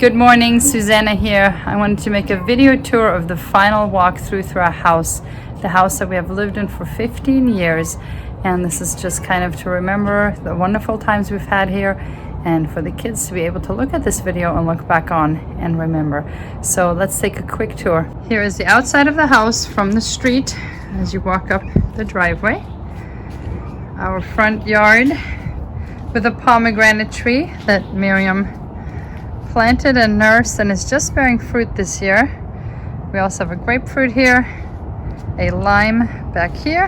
Good morning, Susanna here. I wanted to make a video tour of the final walkthrough through our house, the house that we have lived in for 15 years. And this is just kind of to remember the wonderful times we've had here and for the kids to be able to look at this video and look back on and remember. So let's take a quick tour. Here is the outside of the house from the street as you walk up the driveway. Our front yard with a pomegranate tree that Miriam planted and nursed and is just bearing fruit this year. We also have a grapefruit here, a lime back here,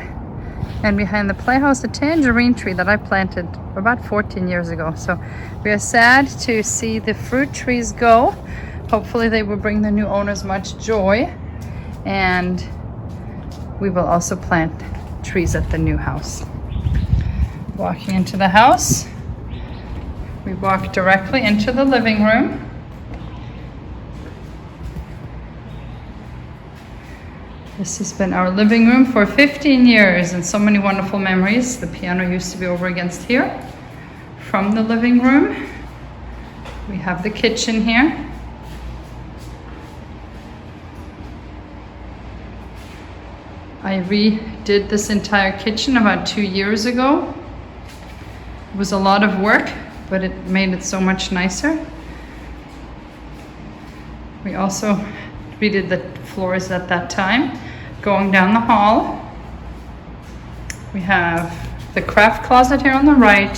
and behind the playhouse a tangerine tree that I planted about 14 years ago. So we are sad to see the fruit trees go. Hopefully they will bring the new owners much joy, and we will also plant trees at the new house. Walking into the house, we walk directly into the living room. This has been our living room for 15 years and so many wonderful memories. The piano used to be over against here. From the living room, we have the kitchen here. I redid this entire kitchen about 2 years ago. It was a lot of work, but it made it so much nicer. We also redid the floors at that time. Going down the hall, we have the craft closet here on the right,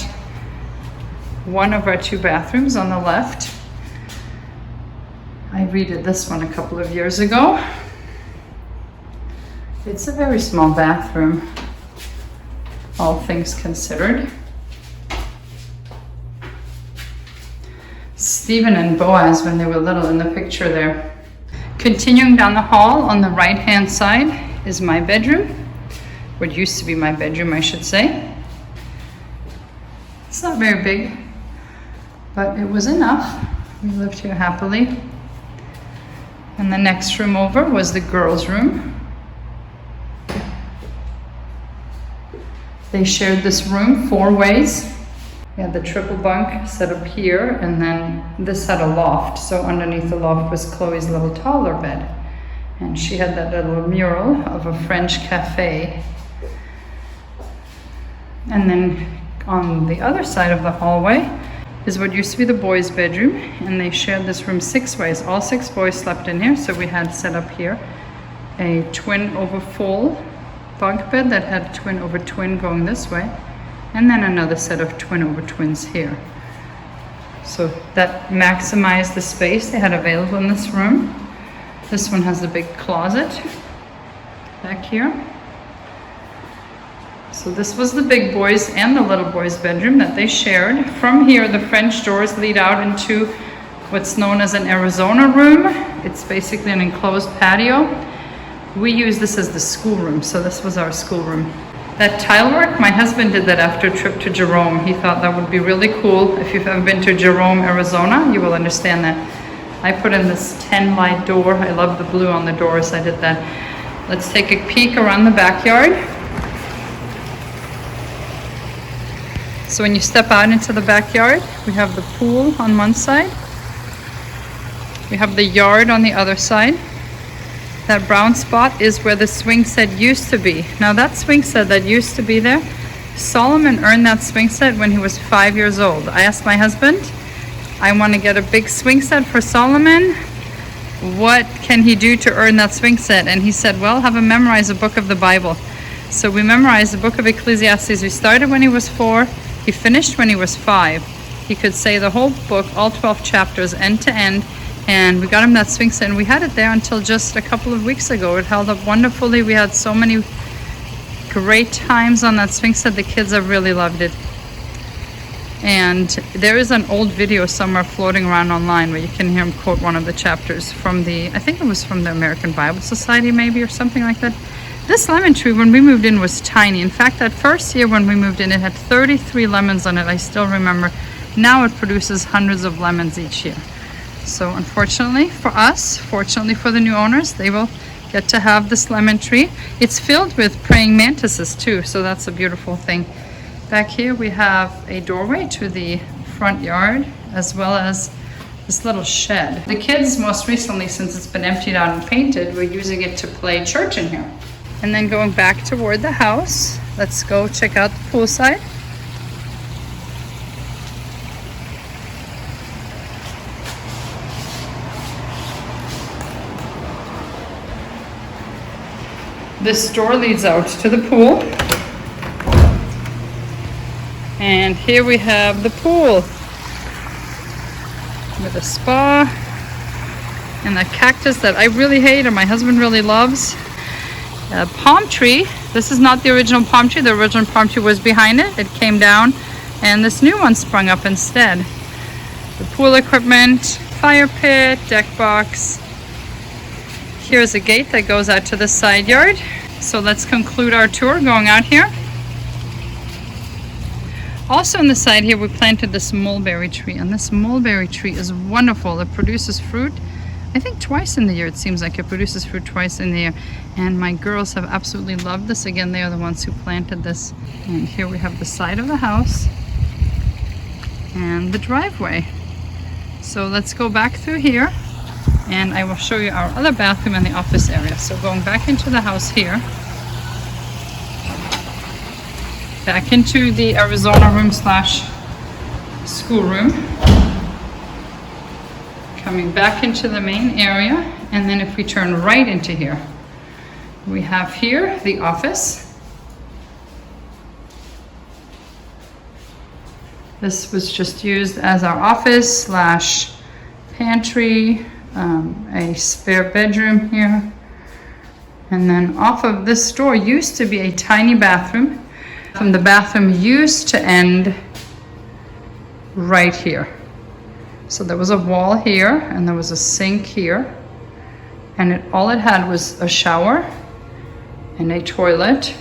one of our 2 bathrooms on the left. I redid this one a couple of years ago. It's a very small bathroom, all things considered. Stephen and Boaz, when they were little, in the picture there. Continuing down the hall, on the right hand side is my bedroom. What used to be my bedroom, I should say. It's not very big, but it was enough. We lived here happily. And the next room over was the girls' room. They shared this room 4 ways. We had the triple bunk set up here, and then this had a loft. So underneath the loft was Chloe's little toddler bed. And she had that little mural of a French cafe. And then on the other side of the hallway is what used to be the boys' bedroom. And they shared this room 6 ways. All 6 boys slept in here. So we had set up here a twin over full bunk bed that had twin over twin going this way. And then another set of twin over twins here. So that maximized the space they had available in this room. This one has a big closet back here. So this was the big boys and the little boys' bedroom that they shared. From here, the French doors lead out into what's known as an Arizona room. It's basically an enclosed patio. We use this as the schoolroom, so this was our schoolroom. That tile work, my husband did that after a trip to Jerome. He thought that would be really cool. If you've ever been to Jerome, Arizona, you will understand that. I put in this 10 light door. I love the blue on the doors. I did that. Let's take a peek around the backyard. So when you step out into the backyard, we have the pool on one side. We have the yard on the other side. That brown spot is where the swing set used to be. Now that swing set that used to be there, Solomon earned that swing set when he was 5 years old. I asked my husband, I want to get a big swing set for Solomon. What can he do to earn that swing set? And he said, well, have him memorize a book of the Bible. So we memorized the book of Ecclesiastes. We started when he was 4. He finished when he was 5. He could say the whole book, all 12 chapters, end to end. And we got him that swing set, and we had it there until just a couple of weeks ago. It held up wonderfully. We had so many great times on that swing set. The kids have really loved it. And there is an old video somewhere floating around online where you can hear him quote one of the chapters from the, I think it was from the American Bible Society maybe, or something like that. This lemon tree, when we moved in, was tiny. In fact, that first year when we moved in, it had 33 lemons on it. I still remember. Now it produces hundreds of lemons each year. So unfortunately for us, fortunately for the new owners, they will get to have this lemon tree. It's filled with praying mantises too, so that's a beautiful thing. Back here we have a doorway to the front yard, as well as this little shed. The kids, most recently, since it's been emptied out and painted, we're using it to play church in here. And then going back toward the house, let's go check out the poolside. This door leads out to the pool. And here we have the pool with a spa and that cactus that I really hate and my husband really loves. A palm tree. This is not the original palm tree. The original palm tree was behind it. It came down and this new one sprung up instead. The pool equipment, fire pit, deck box. Here's a gate that goes out to the side yard. So let's conclude our tour going out here. Also on the side here, we planted this mulberry tree, and this mulberry tree is wonderful. It produces fruit, I think twice in the year. It seems like it produces fruit twice in the year. And my girls have absolutely loved this. Again, they are the ones who planted this. And here we have the side of the house and the driveway. So let's go back through here and I will show you our other bathroom and the office area. So going back into the house here, back into the Arizona room slash school room, coming back into the main area, and then if we turn right into here, we have here the office. This was just used as our office slash pantry, a spare bedroom here. And then off of this door used to be a tiny bathroom. From the bathroom used to end right here. So there was a wall here and there was a sink here. And all it had was a shower and a toilet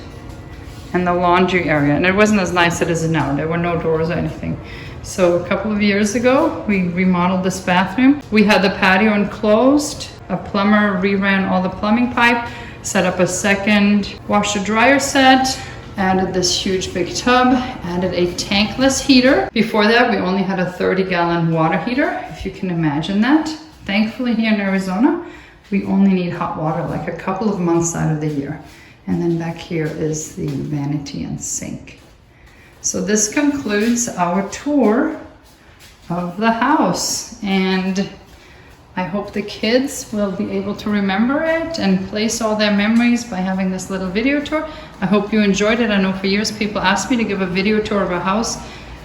and the laundry area. And it wasn't as nice as it is now. There were no doors or anything. So a couple of years ago, we remodeled this bathroom. We had the patio enclosed. A plumber reran all the plumbing pipe, set up a second washer dryer set, added this huge big tub, added a tankless heater. Before that, we only had a 30-gallon water heater, if you can imagine that. Thankfully, here in Arizona, we only need hot water like a couple of months out of the year. And then back here is the vanity and sink. So this concludes our tour of the house, and I hope the kids will be able to remember it and place all their memories by having this little video tour. I hope you enjoyed it. I know for years people asked me to give a video tour of a house.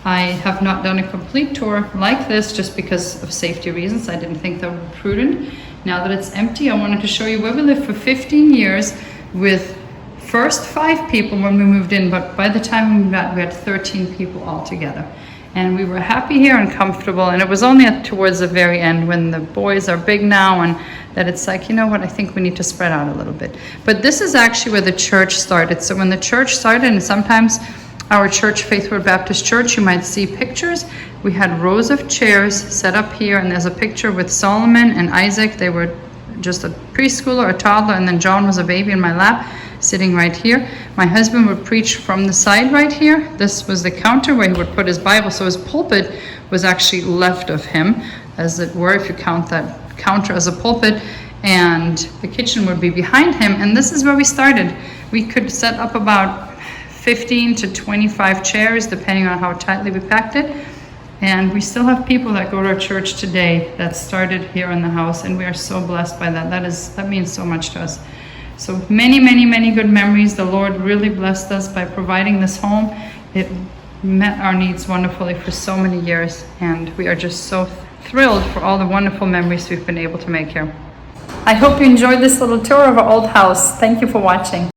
I have not done a complete tour like this just because of safety reasons. I didn't think that would be prudent. Now that it's empty, I wanted to show you where we lived for 15 years with first 5 people when we moved in, but by the time we moved out, we had 13 people all together. And we were happy here and comfortable, and it was only towards the very end when the boys are big now and that it's like, you know what, I think we need to spread out a little bit. But this is actually where the church started. So when the church started, and sometimes our church, Faithful Baptist Church, you might see pictures. We had rows of chairs set up here, and there's a picture with Solomon and Isaac. They were just a preschooler, a toddler, and then John was a baby in my lap, sitting right here. My husband would preach from the side right here. This was the counter where he would put his Bible. So his pulpit was actually left of him, as it were, if you count that counter as a pulpit. And the kitchen would be behind him. And this is where we started. We could set up about 15 to 25 chairs, depending on how tightly we packed it. And we still have people that go to our church today that started here in the house. And we are so blessed by that. That means so much to us. So many, many, many good memories. The Lord really blessed us by providing this home. It met our needs wonderfully for so many years, and we are just so thrilled for all the wonderful memories we've been able to make here. I hope you enjoyed this little tour of our old house. Thank you for watching.